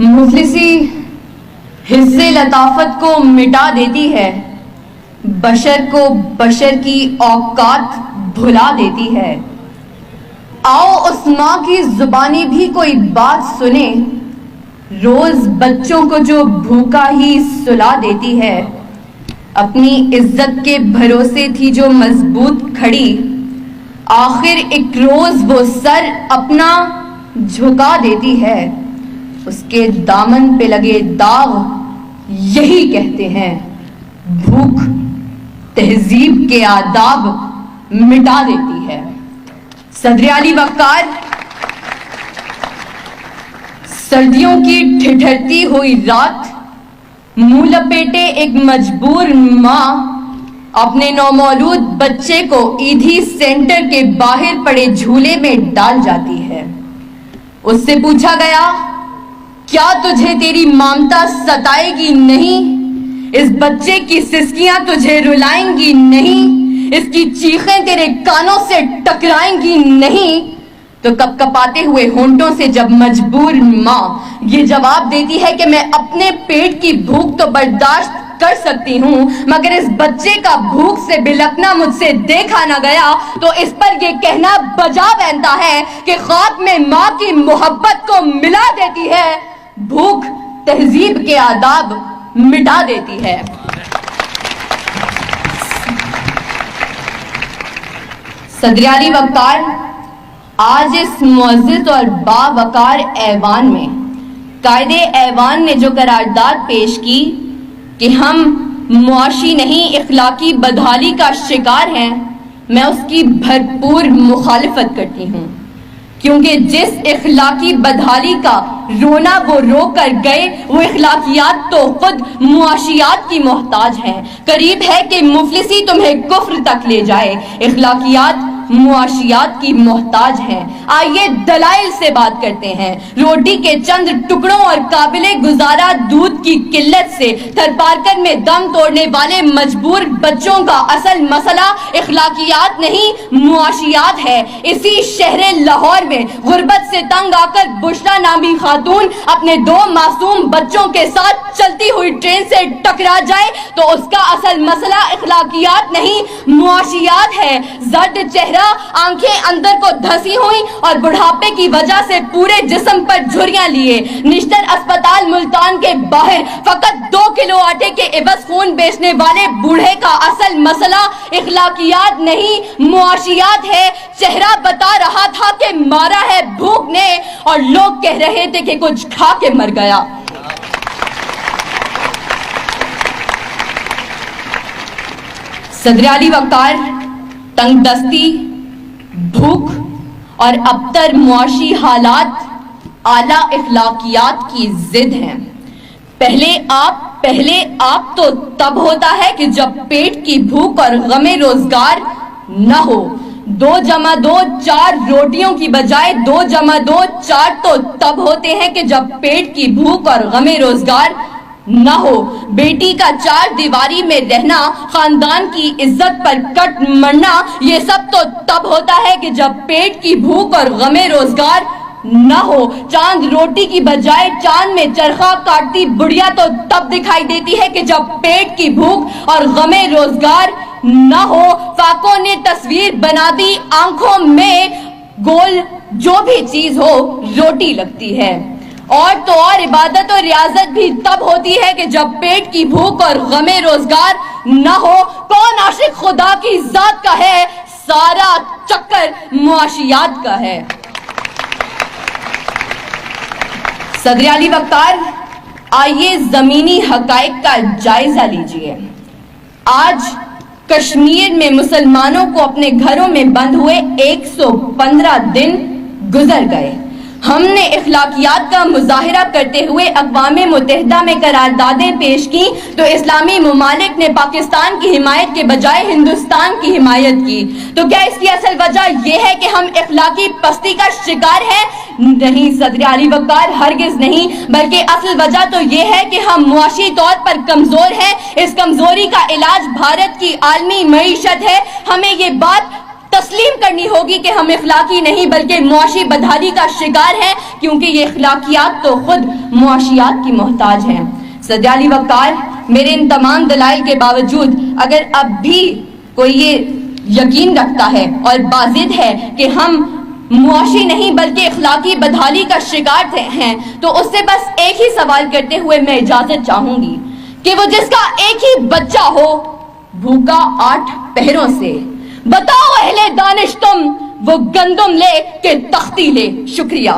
مفلسی حصے لطافت کو مٹا دیتی ہے، بشر کو بشر کی اوقات بھلا دیتی ہے۔ آؤ اس ماں کی زبانی بھی کوئی بات سنے، روز بچوں کو جو بھوکا ہی سلا دیتی ہے۔ اپنی عزت کے بھروسے تھی جو مضبوط کھڑی، آخر ایک روز وہ سر اپنا جھکا دیتی ہے۔ اس کے دامن پہ لگے داغ یہی کہتے ہیں، بھوک تہذیب کے آداب مٹا دیتی ہے۔ صدر علی وقار سردیوں کی ٹھٹھرتی ہوئی رات، منہ لپیٹے ایک مجبور ماں اپنے نومولود بچے کو ایدھی سینٹر کے باہر پڑے جھولے میں ڈال جاتی ہے۔ اس سے پوچھا گیا، کیا تجھے تیری مامتا ستائے گی نہیں؟ اس بچے کی سسکیاں تجھے رلائیں گی نہیں؟ اس کی چیخیں تیرے کانوں سے ٹکرائیں گی نہیں؟ تو کپ کپاتے ہوئے ہونٹوں سے جب مجبور ماں یہ جواب دیتی ہے کہ میں اپنے پیٹ کی بھوک تو برداشت کر سکتی ہوں، مگر اس بچے کا بھوک سے بلکنا مجھ سے دیکھا نہ گیا، تو اس پر یہ کہنا بجا بنتا ہے کہ خاک میں ماں کی محبت کو ملا دیتی ہے، بھوک تہذیب کے آداب مٹا دیتی ہے۔ صدر علی وقار آج اس معزز اور باوقار ایوان میں قائد ایوان نے جو قرارداد پیش کی کہ ہم معاشی نہیں اخلاقی بدحالی کا شکار ہیں، میں اس کی بھرپور مخالفت کرتی ہوں، کیونکہ جس اخلاقی بدحالی کا رونا وہ رو کر گئے، وہ اخلاقیات تو خود معاشیات کی محتاج ہیں۔ قریب ہے کہ مفلسی تمہیں کفر تک لے جائے، اخلاقیات معاشیات کی محتاج ہیں۔ آئیے دلائل سے بات کرتے ہیں۔ روٹی کے چند ٹکڑوں اور قابل گزارا دودھ کی قلت سے تھر پارکر میں دم توڑنے والے مجبور بچوں کا اصل مسئلہ اخلاقیات نہیں معاشیات ہے۔ اسی شہر لاہور میں غربت سے تنگ آ کر بشرا نامی خاتون اپنے 2 معصوم بچوں کے ساتھ چلتی ہوئی ٹرین سے ٹکرا جائے تو اس کا اصل مسئلہ اخلاقیات نہیں معاشیات ہے۔ زرد چہرہ، آنکھیں اندر کو دھسی ہوئی اور بڑھاپے کی وجہ سے پورے جسم پر جھریاں لیے، نشتر اسپتال ملتان کے باہر فقط 2 کلو آٹے کے عوض خون بیچنے والے بوڑھے کا اصل مسئلہ اخلاقیات نہیں معاشیات ہے۔ چہرہ بتا رہا تھا کہ مارا ہے بھوک نے، اور لوگ کہہ رہے تھے کہ کچھ کھا کے مر گیا۔ صدر علی وقار تنگ دستی، بھوک اور ابتر معاشی حالات اعلیٰ اخلاقیات کی ضد ہیں۔ پہلے آپ تو تب ہوتا ہے کہ جب پیٹ کی بھوک اور غم روزگار نہ ہو۔ 2 جمع 2 4 روٹیوں کی بجائے 2 جمع 2 4 تو تب ہوتے ہیں کہ جب پیٹ کی بھوک اور غم روزگار نہ ہو۔ بیٹی کا 4 دیواری میں رہنا، خاندان کی عزت پر کٹ مرنا، یہ سب تو تب ہوتا ہے کہ جب پیٹ کی بھوک اور غم روزگار نہ ہو۔ چاند روٹی کی بجائے چاند میں چرخہ کاٹتی بڑھیا تو تب دکھائی دیتی ہے کہ جب پیٹ کی بھوک اور غم روزگار نہ ہو۔ فاقوں نے تصویر بنا دی آنکھوں میں، گول جو بھی چیز ہو روٹی لگتی ہے۔ اور تو اور عبادت اور ریاضت بھی تب ہوتی ہے کہ جب پیٹ کی بھوک اور غم روزگار نہ ہو۔ کون عاشق خدا کی ذات کا ہے؟ سارا چکر معاشیات کا ہے۔ صدر علی وقار آئیے زمینی حقائق کا جائزہ لیجئے۔ آج کشمیر میں مسلمانوں کو اپنے گھروں میں بند ہوئے 115 دن گزر گئے۔ ہم نے اخلاقیات کا مظاہرہ کرتے ہوئے اقوام متحدہ میں قراردادیں پیش کی تو اسلامی ممالک نے پاکستان کی حمایت کے بجائے ہندوستان کی حمایت کی۔ تو کیا اس کی اصل وجہ یہ ہے کہ ہم اخلاقی پستی کا شکار ہیں؟ نہیں صدر علی وقار، ہرگز نہیں، بلکہ اصل وجہ تو یہ ہے کہ ہم معاشی طور پر کمزور ہیں۔ اس کمزوری کا علاج بھارت کی عالمی معیشت ہے۔ ہمیں یہ بات تسلیم کرنی ہوگی کہ ہم اخلاقی نہیں بلکہ معاشی بدحالی کا شکار ہیں، کیونکہ یہ اخلاقیات تو خود معاشیات کی محتاج ہیں۔ سعدیہ علی وقار، میرے ان تمام دلائل کے باوجود اگر اب بھی کوئی یہ یقین رکھتا ہے اور بازد ہے کہ ہم معاشی نہیں بلکہ اخلاقی بدحالی کا شکار ہیں، تو اس سے بس ایک ہی سوال کرتے ہوئے میں اجازت چاہوں گی کہ وہ جس کا ایک ہی بچہ ہو بھوکا 8 پہروں سے، بتاؤ اہل دانش تم وہ گندم لے کہ تختی لے۔ شکریہ۔